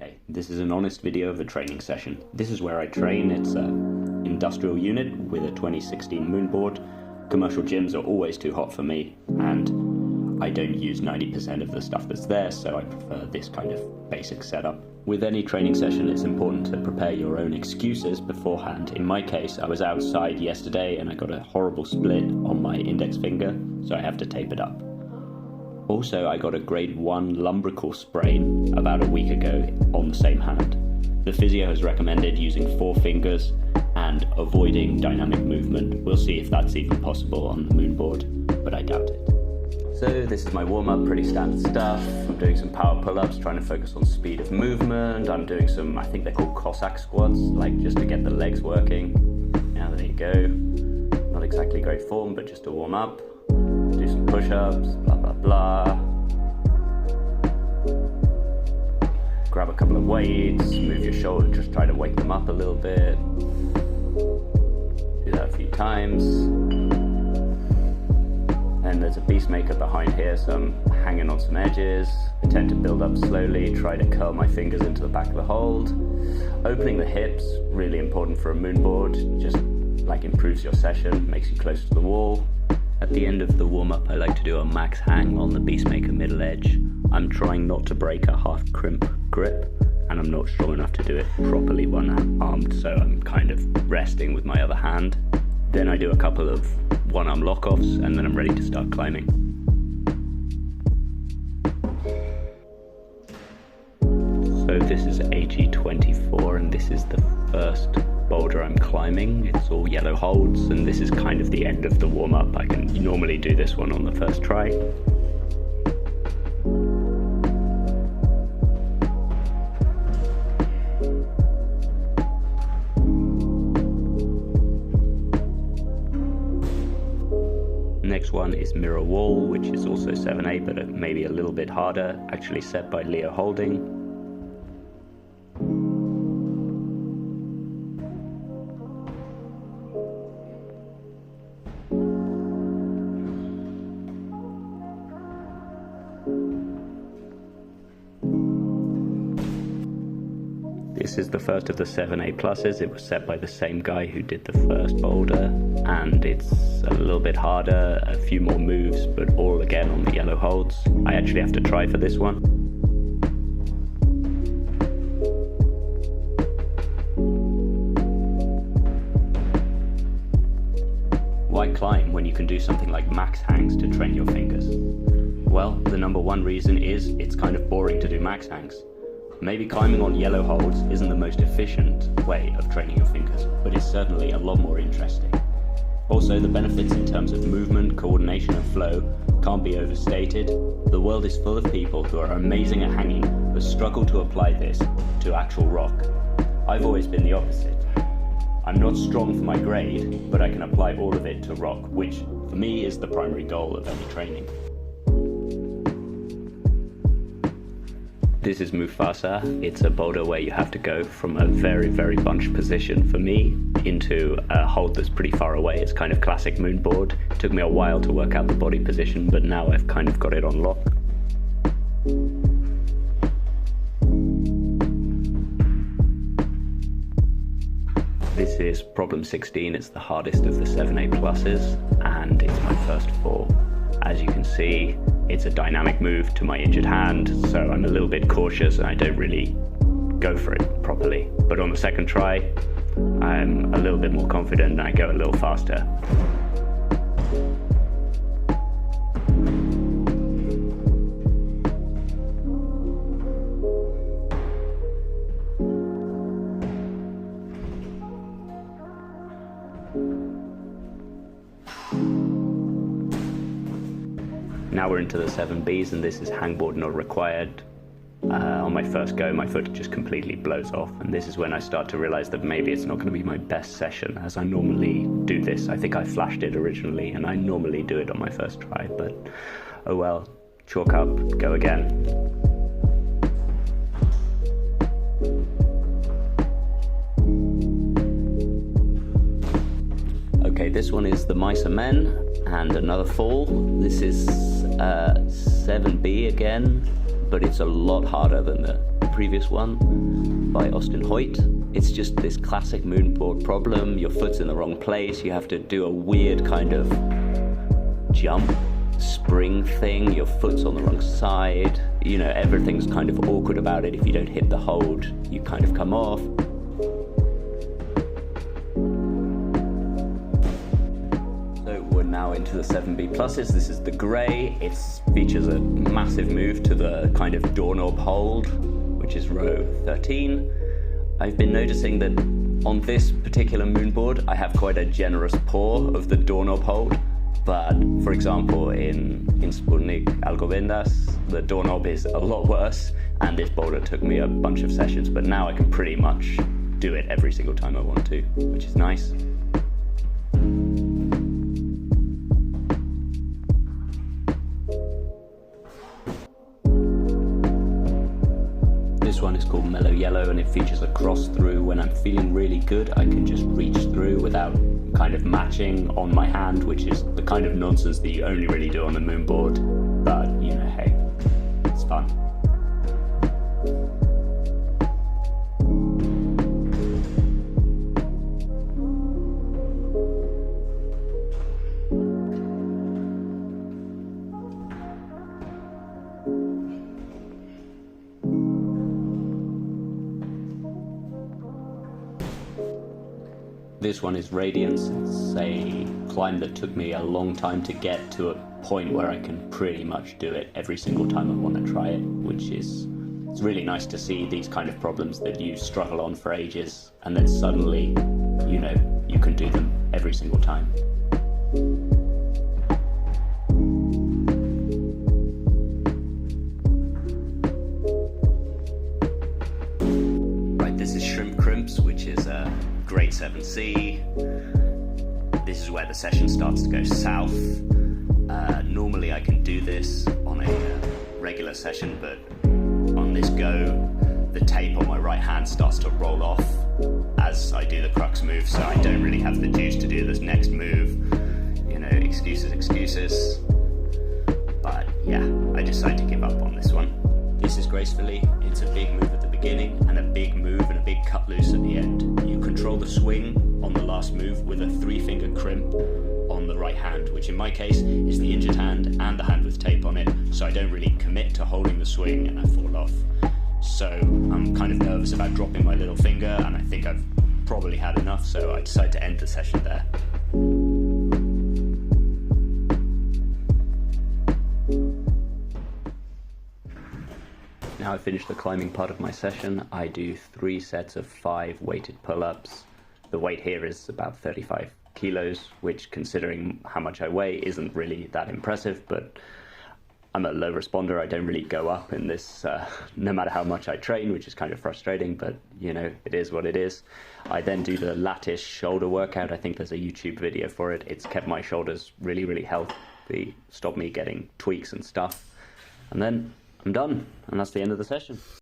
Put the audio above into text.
Okay, this is an honest video of a training session. This is where I train. It's an industrial unit with a 2016 Moonboard. Commercial gyms are always too hot for me, and I don't use 90% of the stuff that's there, so I prefer this kind of basic setup. With any training session, it's important to prepare your own excuses beforehand. In my case, I was outside yesterday and I got a horrible split on my index finger, so I have to tape it up. Also, I got a grade 1 lumbrical sprain about a week ago on the same hand. The physio has recommended using 4 fingers and avoiding dynamic movement. We'll see if that's even possible on the Moonboard, but I doubt it. So this is my warm-up, pretty standard stuff. I'm doing some power pull-ups, trying to focus on speed of movement. I'm doing some, I think they're called Cossack squats, like just to get the legs working. Now there you go. Not exactly great form, but just to warm up. Do some push-ups, blah, blah, blah. Grab a couple of weights, move your shoulder, just try to wake them up a little bit. Do that a few times. And there's a beast maker behind here, so I'm hanging on some edges. I tend to build up slowly, try to curl my fingers into the back of the hold. Opening the hips, really important for a Moonboard, just like improves your session, makes you closer to the wall. At the end of the warm-up, I like to do a max hang on the Beastmaker middle edge. I'm trying not to break a half crimp grip, and I'm not strong enough to do it properly one-armed, so I'm kind of resting with my other hand. Then I do a couple of one-arm lock-offs, and then I'm ready to start climbing. So this is AG24, and this is the first boulder I'm climbing. It's all yellow holds, and this is kind of the end of the warm-up. I can normally do this one on the first try. Next one is Mirror Wall, which is also 7A, but maybe a little bit harder, actually set by Leo Holding. This is the first of the 7A pluses. It was set by the same guy who did the first boulder, and it's a little bit harder, a few more moves, but all again on the yellow holds. I actually have to try for this one. Why climb when you can do something like max hangs to train your fingers? Well, the number one reason is it's kind of boring to do max hangs. Maybe climbing on yellow holds isn't the most efficient way of training your fingers, but it's certainly a lot more interesting. Also, the benefits in terms of movement, coordination and flow can't be overstated. The world is full of people who are amazing at hanging, but struggle to apply this to actual rock. I've always been the opposite. I'm not strong for my grade, but I can apply all of it to rock, which for me is the primary goal of any training. This is Mufasa. It's a boulder where you have to go from a very, very bunched position for me into a hold that's pretty far away. It's kind of classic Moonboard. It took me a while to work out the body position, but now I've kind of got it on lock. This is problem 16. It's the hardest of the 7A pluses, and it's my first fall. As you can see, it's a dynamic move to my injured hand, so I'm a little bit cautious and I don't really go for it properly. But on the second try, I'm a little bit more confident and I go a little faster. Now we're into the 7Bs, and this is hangboard not required. On my first go, my foot just completely blows off, and this is when I start to realize that maybe it's not going to be my best session, as I normally do this. I think I flashed it originally, and I normally do it on my first try, but oh well, chalk up, go again. Okay, this one is the Mice and Men, and another fall. This is 7B again, but it's a lot harder than the previous one by Austin Hoyt. It's just this classic moonboard problem. Your foot's in the wrong place. You have to do a weird kind of jump, spring thing. Your foot's on the wrong side. You know, everything's kind of awkward about it. If you don't hit the hold, you kind of come off. Now into the 7B pluses. This is the grey. It features a massive move to the kind of doorknob hold, which is row 13. I've been noticing that on this particular moonboard, I have quite a generous paw of the doorknob hold. But for example, in Sputnik Alcobendas, the doorknob is a lot worse, and this boulder took me a bunch of sessions, but now I can pretty much do it every single time I want to, which is nice. This one is called Mellow Yellow, and it features a cross through. When I'm feeling really good, I can just reach through without kind of matching on my hand, which is the kind of nonsense that you only really do on the moonboard. But, you know, hey, it's fun. This one is Radiance. It's a climb that took me a long time to get to a point where I can pretty much do it every single time I want to try it, which is, it's really nice to see these kind of problems that you struggle on for ages, and then suddenly, you know, you can do them every single time. Right, this is Shrimp Crimps, which is a grade 7C. This is where the session starts to go south. Normally I can do this on a regular session, but on this go, the tape on my right hand starts to roll off as I do the crux move, so I don't really have the juice to do this next move. You know, excuses. But yeah, I decided to give up on this one. This is Gracefully. It's a big move at the beginning and a big move and a big cut loose at the end. You control the swing on the last move with a 3-finger crimp on the right hand, which in my case is the injured hand and the hand with tape on it, so I don't really commit to holding the swing and I fall off. So I'm kind of nervous about dropping my little finger, and I think I've probably had enough, so I decided to end the session there. Now I've finished the climbing part of my session. I do 3 sets of 5 weighted pull-ups. The weight here is about 35 kilos, which, considering how much I weigh, isn't really that impressive, but I'm a low responder. I don't really go up in this, no matter how much I train, which is kind of frustrating, but you know, it is what it is. I then do the lattice shoulder workout. I think there's a YouTube video for it. It's kept my shoulders really, really healthy, stopped me getting tweaks and stuff. And then I'm done, and that's the end of the session.